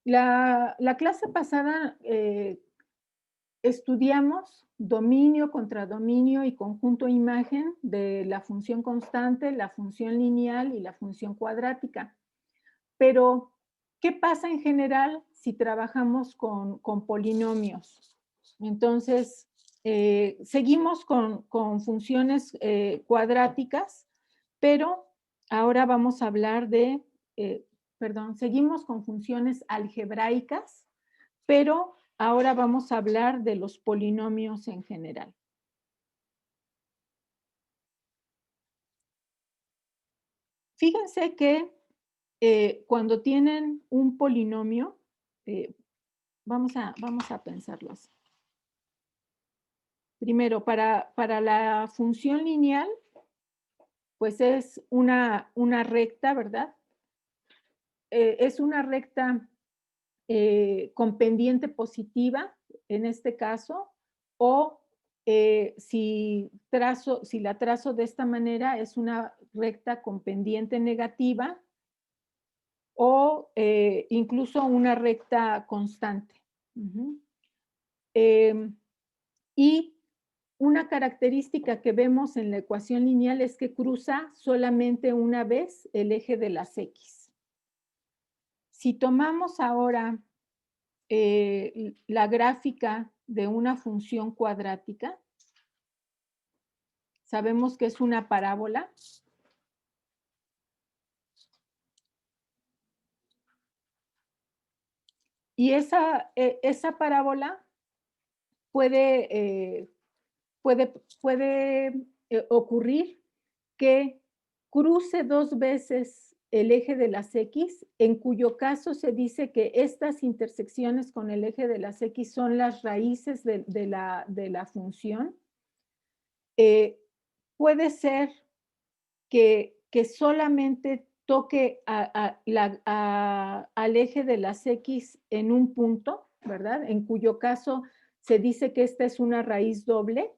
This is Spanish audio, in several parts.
La clase pasada estudiamos dominio, contradominio y conjunto imagen de la función constante, la función lineal y la función cuadrática. Pero, ¿qué pasa en general si trabajamos con polinomios? Entonces, seguimos con funciones cuadráticas, pero ahora vamos a hablar de, seguimos con funciones algebraicas, pero ahora vamos a hablar de los polinomios en general. Fíjense que cuando tienen un polinomio, eh, vamos a pensarlo así. Primero, para la función lineal, pues es una recta, ¿verdad? Es una recta con pendiente positiva, en este caso, o si la trazo de esta manera, es una recta con pendiente negativa, o incluso una recta constante. Y una característica que vemos en la ecuación lineal es que cruza solamente una vez el eje de las X. Si tomamos ahora la gráfica de una función cuadrática, sabemos que es una parábola. Y esa parábola puede, ocurrir que cruce dos veces el eje de las X, en cuyo caso se dice que estas intersecciones con el eje de las X son las raíces de la función. Puede ser que solamente toque al eje de las X en un punto, ¿verdad? En cuyo caso se dice que esta es una raíz doble,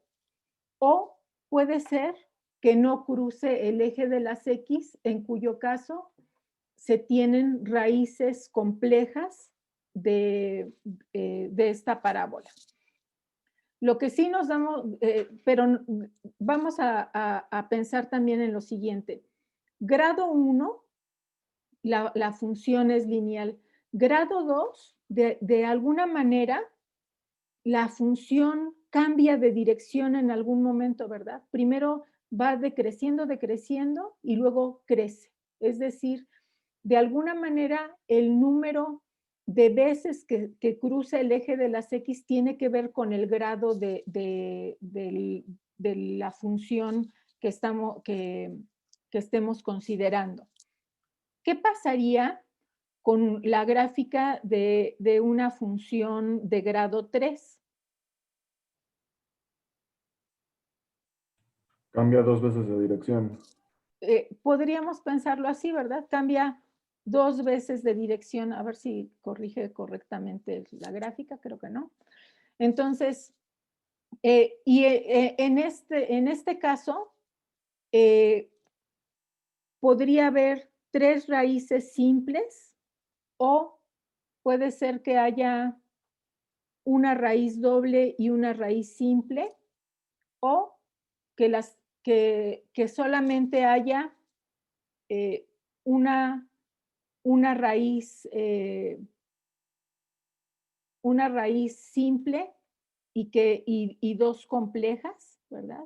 o puede ser que no cruce el eje de las X, en cuyo caso se tienen raíces complejas de esta parábola. Lo que sí nos damos, pero vamos a pensar también en lo siguiente. Grado 1, la función es lineal. Grado 2, de alguna manera, la función cambia de dirección en algún momento, ¿verdad? Primero va decreciendo y luego crece. Es decir, de alguna manera el número de veces que cruza el eje de las X tiene que ver con el grado de la función que estemos considerando. ¿Qué pasaría con la gráfica de una función de grado 3? Cambia dos veces de dirección. Podríamos pensarlo así, ¿verdad? Cambia dos veces de dirección. A ver si corrige correctamente la gráfica, creo que no. Entonces, en este caso, podría haber tres raíces simples, o puede ser que haya una raíz doble y una raíz simple, o que solamente haya eh, una, una raíz simple y dos complejas, ¿verdad?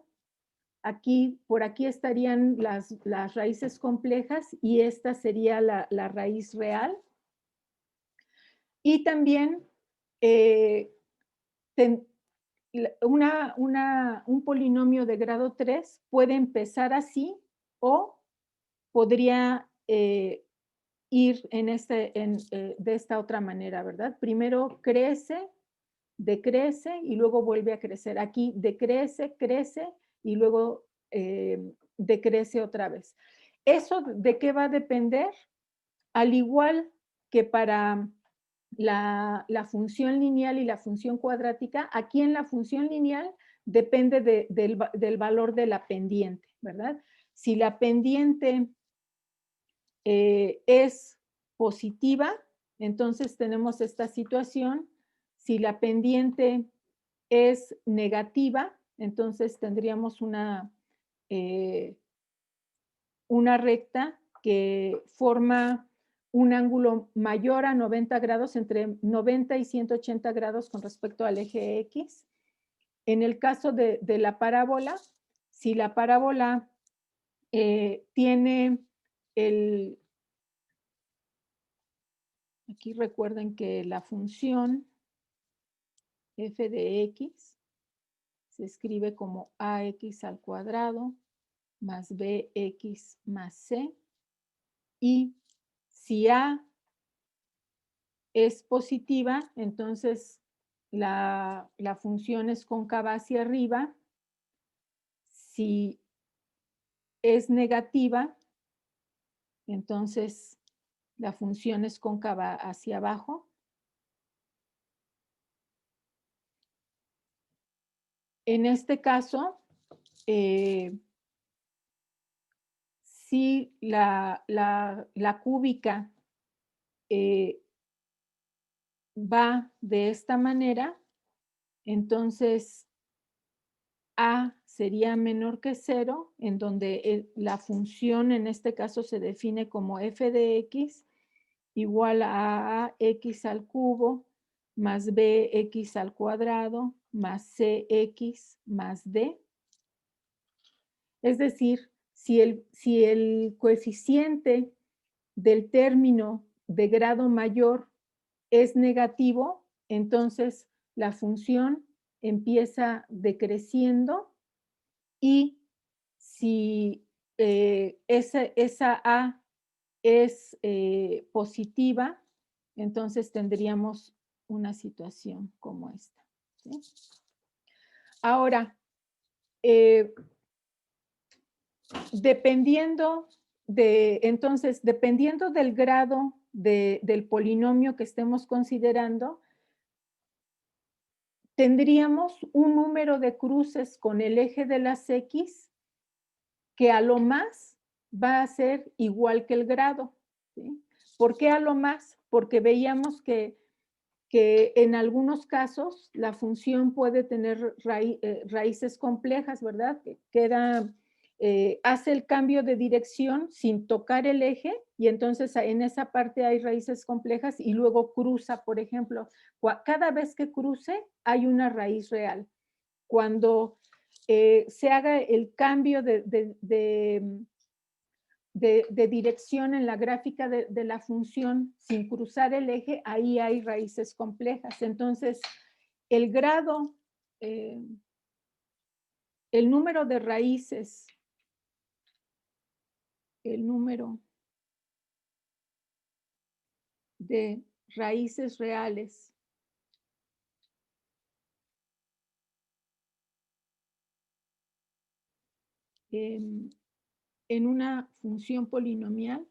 Por aquí estarían las raíces complejas y esta sería la raíz real. Y también un polinomio de grado 3 puede empezar así, o podría ir de esta otra manera, ¿verdad? Primero crece, decrece y luego vuelve a crecer. Aquí decrece, crece y luego decrece otra vez. ¿Eso de qué va a depender? Al igual que para la función lineal y la función cuadrática, aquí en la función lineal depende del valor de la pendiente, ¿verdad? Si la pendiente es positiva, Entonces tenemos esta situación. Si la pendiente es negativa, entonces tendríamos una recta que forma un ángulo mayor a 90 grados, entre 90 y 180 grados con respecto al eje X. En el caso de la parábola, si la parábola tiene aquí recuerden que la función f de x se escribe como ax al cuadrado más bx más c, y si a es positiva, entonces la función es cóncava hacia arriba. Si es negativa, entonces la función es cóncava hacia abajo. En este caso, si la cúbica va de esta manera, entonces a sería menor que 0, en donde la función en este caso se define como f de x igual a x al cubo más bx al cuadrado más cx más d. Es decir, si el coeficiente del término de grado mayor es negativo, entonces la función empieza decreciendo, y si esa A es positiva, entonces tendríamos una situación como esta, ¿sí? Ahora, dependiendo del grado del polinomio que estemos considerando, tendríamos un número de cruces con el eje de las X que a lo más va a ser igual que el grado, ¿sí? ¿Por qué a lo más? Porque veíamos que en algunos casos la función puede tener raíces complejas, ¿verdad? Hace el cambio de dirección sin tocar el eje, y entonces en esa parte hay raíces complejas y luego cruza, por ejemplo. Cada vez que cruce hay una raíz real. Cuando se haga el cambio de dirección en la gráfica de la función sin cruzar el eje, ahí hay raíces complejas. Entonces, el grado, el número de raíces, el número de raíces reales en una función polinomial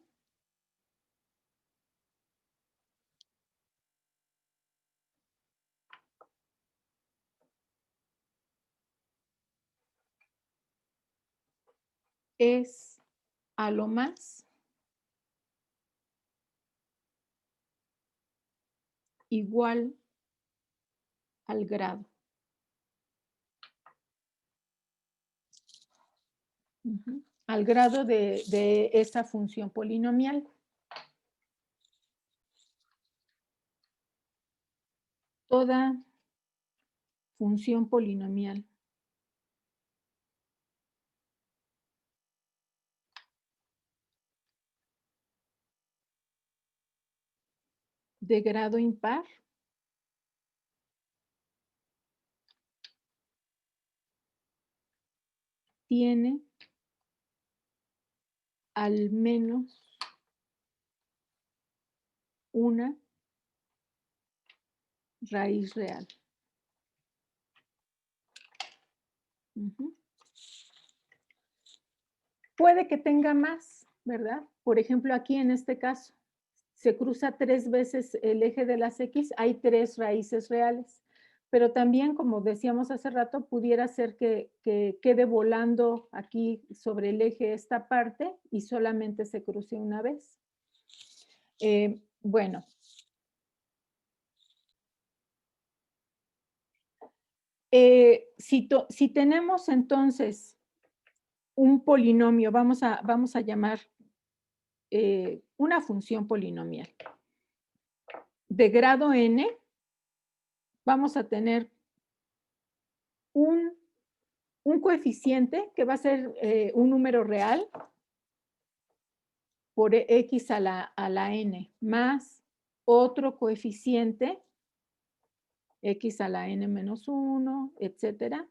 es a lo más igual al grado. Al grado de esa función polinomial. Toda función polinomial de grado impar tiene al menos una raíz real. Puede que tenga más, ¿verdad? Por ejemplo, aquí en este caso, se cruza 3 veces el eje de las X, hay 3 raíces reales. Pero también, como decíamos hace rato, pudiera ser que quede volando aquí sobre el eje esta parte y solamente se cruce una vez. Bueno, Si tenemos entonces un polinomio, vamos a llamar una función polinomial de grado n, vamos a tener un coeficiente que va a ser un número real por x a la n, más otro coeficiente x a la n menos 1, etcétera,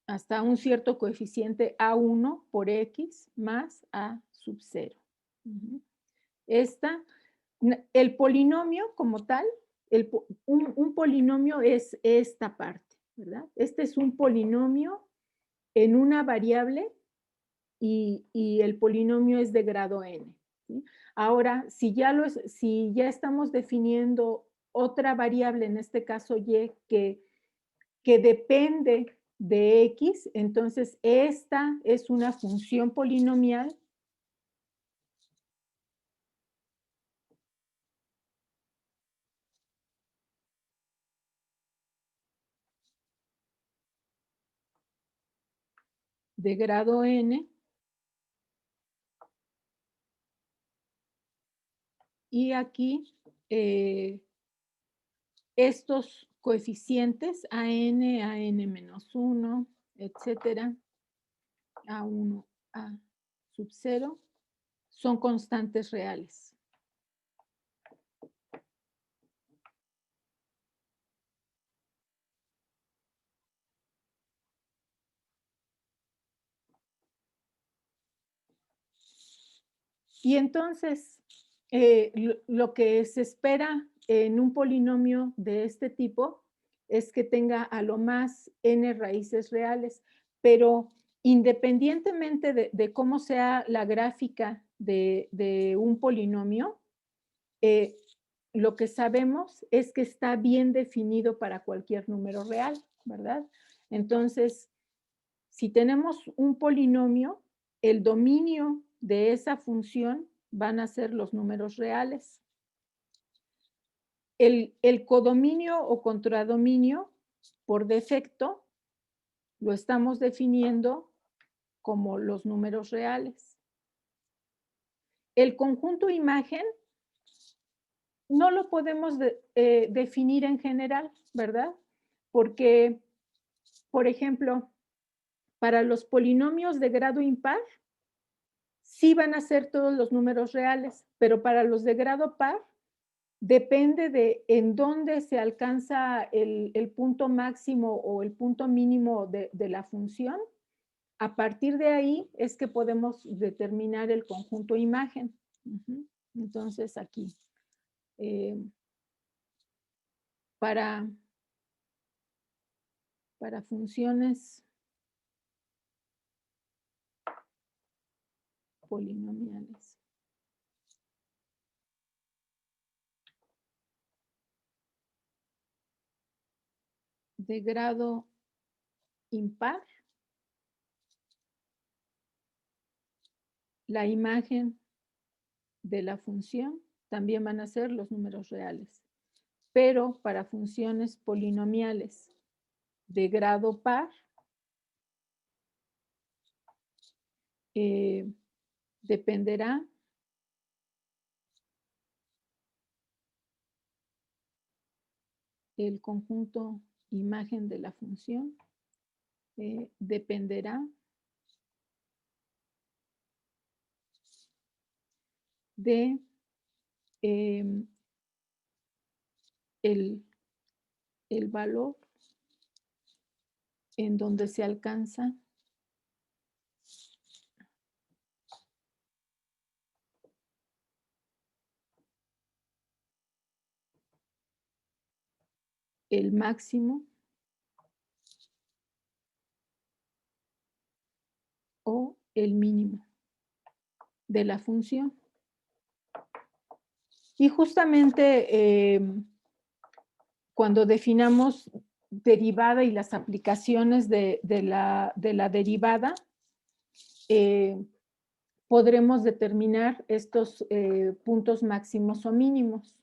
hasta un cierto coeficiente a1 por x más a sub 0. El polinomio como tal, un polinomio es esta parte, ¿verdad? Este es un polinomio en una variable y el polinomio es de grado n, ¿sí? Ahora, si ya estamos definiendo otra variable, en este caso y, que depende de x, entonces esta es una función polinomial de grado n y aquí estos coeficientes a n menos 1, etcétera, a1, a sub 0, son constantes reales. Y entonces, lo que se espera en un polinomio de este tipo es que tenga a lo más n raíces reales, pero independientemente de cómo sea la gráfica de un polinomio, lo que sabemos es que está bien definido para cualquier número real, ¿verdad? Entonces, si tenemos un polinomio, el dominio de esa función van a ser los números reales. El codominio o contradominio, por defecto, lo estamos definiendo como los números reales. El conjunto imagen no lo podemos definir en general, ¿verdad? Porque, por ejemplo, para los polinomios de grado impar, sí van a ser todos los números reales, pero para los de grado par, depende de en dónde se alcanza el punto máximo o el punto mínimo de la función. A partir de ahí es que podemos determinar el conjunto imagen. Entonces, aquí, para funciones polinomiales de grado impar, la imagen de la función también van a ser los números reales. Pero para funciones polinomiales de grado par, dependerá el conjunto imagen de la función, dependerá de el valor en donde se alcanza el máximo o el mínimo de la función. Y justamente cuando definamos derivada y las aplicaciones de la derivada, podremos determinar estos puntos máximos o mínimos.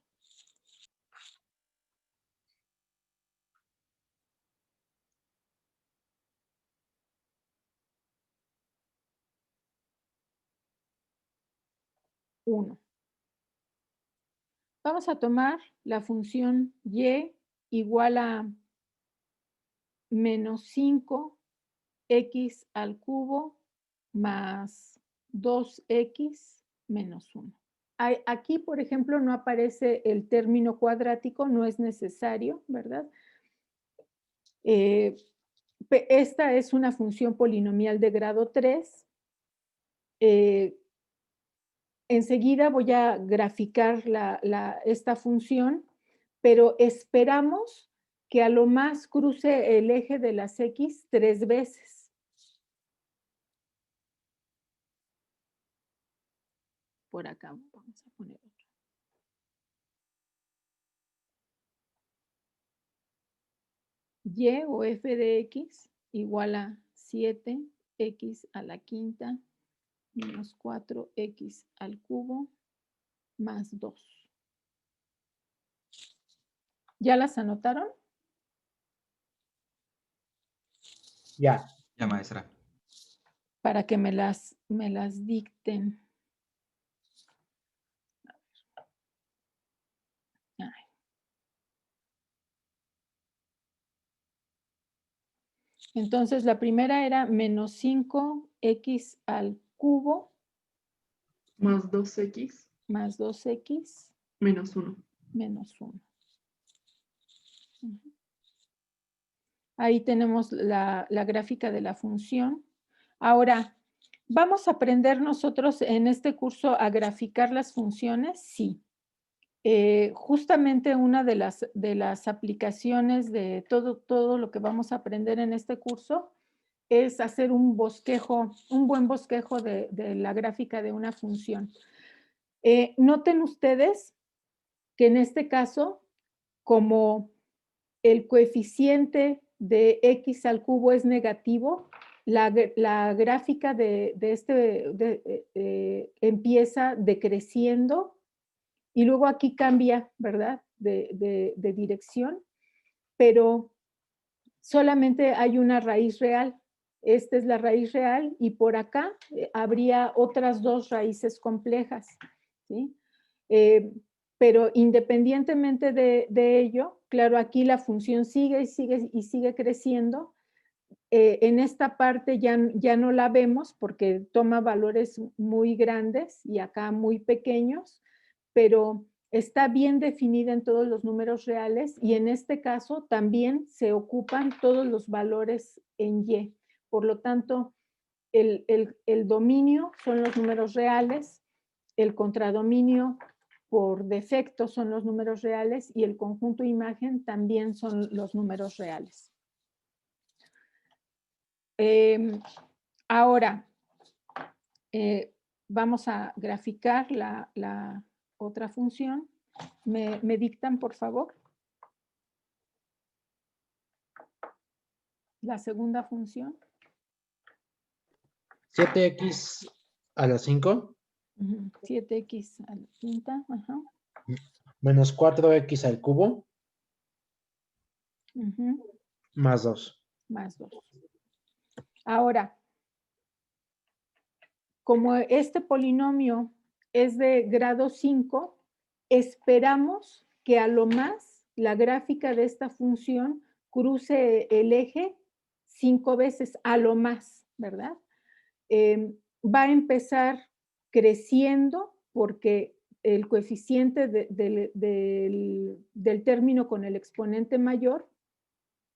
1. Vamos a tomar la función y igual a menos 5x al cubo más 2x menos 1. Aquí, por ejemplo, no aparece el término cuadrático, no es necesario, ¿verdad? Esta es una función polinomial de grado 3. Enseguida voy a graficar esta función, pero esperamos que a lo más cruce el eje de las x 3 veces. Por acá vamos a poner otro. Y o f de x igual a 7x a la quinta menos 4x al cubo más 2. ¿Ya las anotaron? Ya. Ya, maestra. Para que me las dicten. Ay. Entonces, la primera era menos 5x al cubo Más 2x más 2x menos 1. menos 1. Ahí tenemos la gráfica de la función. Ahora, ¿vamos a aprender nosotros en este curso a graficar las funciones? Sí. Justamente una de las aplicaciones de todo lo que vamos a aprender en este curso es hacer un buen bosquejo de la gráfica de una función. Noten ustedes que en este caso, como el coeficiente de x al cubo es negativo, la gráfica empieza decreciendo y luego aquí cambia, ¿verdad?, de dirección, pero solamente hay una raíz real. Esta es la raíz real y por acá habría otras dos raíces complejas, ¿sí? Pero independientemente de ello, claro, aquí la función sigue y sigue creciendo. En esta parte ya no la vemos porque toma valores muy grandes y acá muy pequeños, pero está bien definida en todos los números reales y en este caso también se ocupan todos los valores en Y. Por lo tanto, el dominio son los números reales, el contradominio por defecto son los números reales y el conjunto imagen también son los números reales. Ahora, vamos a graficar la otra función. ¿Me dictan, por favor? La segunda función. 7x a la 5 7x a la quinta. Ajá. menos 4x al cubo más 2. Más 2. Ahora, como este polinomio es de grado 5, esperamos que a lo más la gráfica de esta función cruce el eje 5 veces, a lo más, ¿verdad? Va a empezar creciendo porque el coeficiente del término con el exponente mayor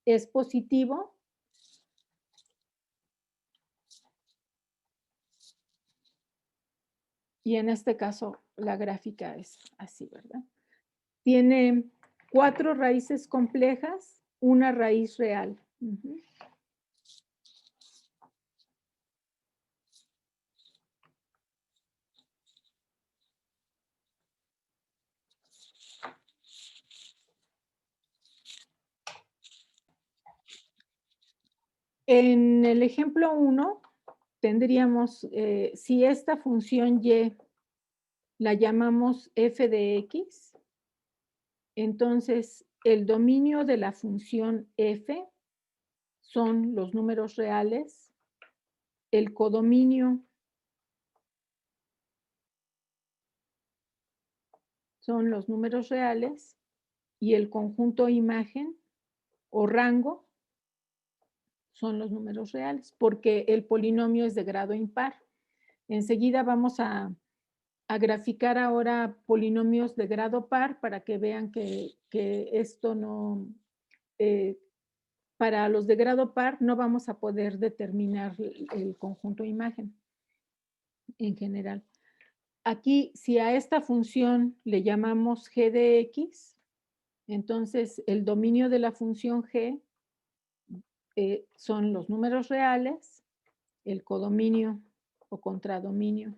es positivo. Y en este caso, la gráfica es así, ¿verdad? Tiene 4 raíces complejas, una raíz real. En el ejemplo 1, tendríamos, si esta función y la llamamos f de x, entonces el dominio de la función f son los números reales, el codominio son los números reales y el conjunto imagen o rango son los números reales, porque el polinomio es de grado impar. Enseguida vamos a graficar ahora polinomios de grado par para que vean que esto no, para los de grado par no vamos a poder determinar el conjunto imagen en general. Aquí, si a esta función le llamamos g de x, entonces el dominio de la función g son los números reales, el codominio o contradominio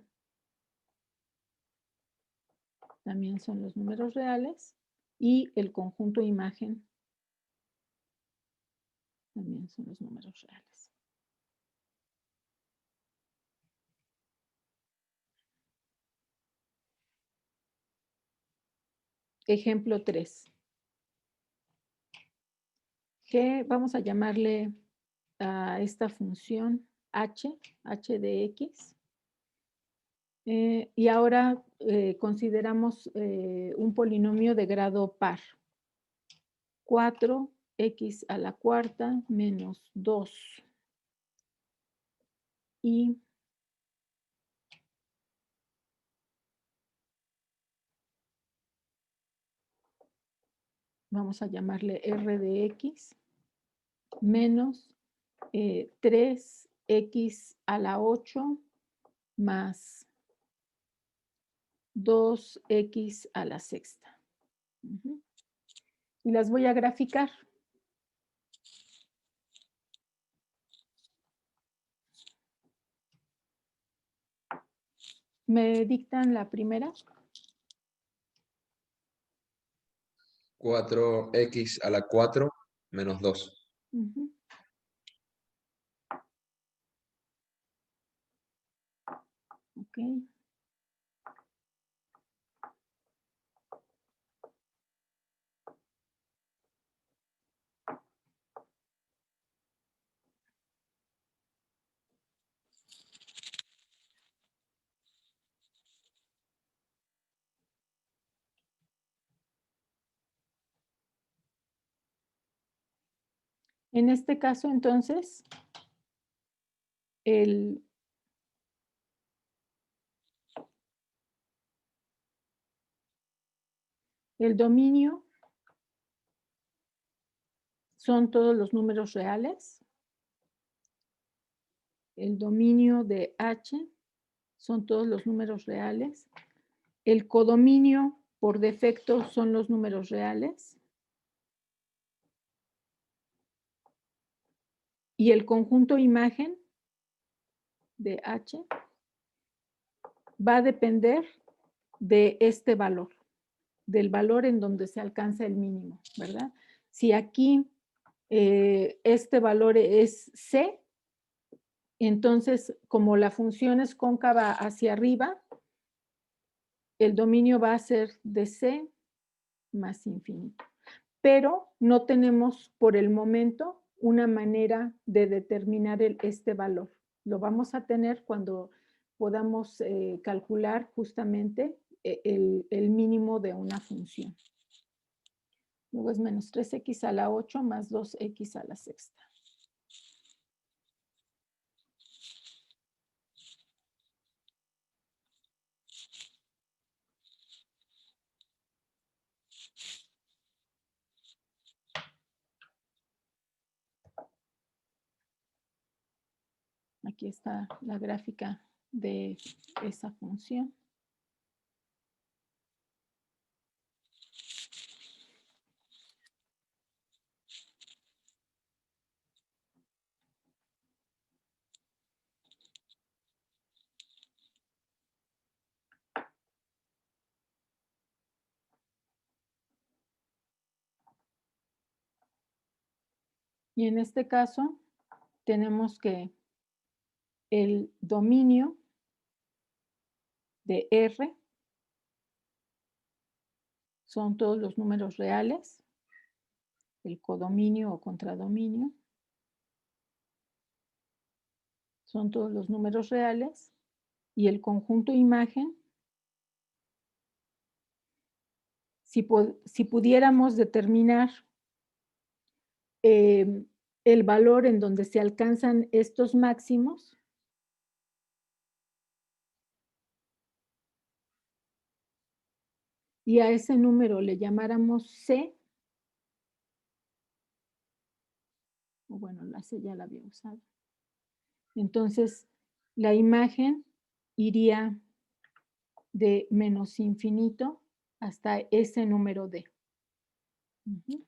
también son los números reales, y el conjunto imagen también son los números reales. Ejemplo 3. G, vamos a llamarle a esta función h de x. Y ahora consideramos un polinomio de grado par. 4x a la cuarta menos 2. Y vamos a llamarle r de x menos 3x a la 8 más 2x a la sexta. Y las voy a graficar. ¿Me dictan la primera? 4x a la 4 menos 2. Ok. En este caso, entonces, el dominio son todos los números reales. El dominio de H son todos los números reales. El codominio por defecto son los números reales. Y el conjunto imagen de H va a depender de este valor, del valor en donde se alcanza el mínimo, ¿verdad? Si aquí este valor es C, entonces como la función es cóncava hacia arriba, el dominio va a ser de C más infinito. Pero no tenemos por el momento una manera de determinar este valor. Lo vamos a tener cuando podamos calcular justamente el mínimo de una función. Luego es menos 3x a la 8 más 2x a la sexta. Aquí está la gráfica de esa función. Y en este caso tenemos que el dominio de R son todos los números reales, el codominio o contradominio son todos los números reales y el conjunto imagen si pudiéramos determinar el valor en donde se alcanzan estos máximos, y a ese número le llamáramos C, o bueno, la C ya la había usado. Entonces, la imagen iría de menos infinito hasta ese número D. Ujú.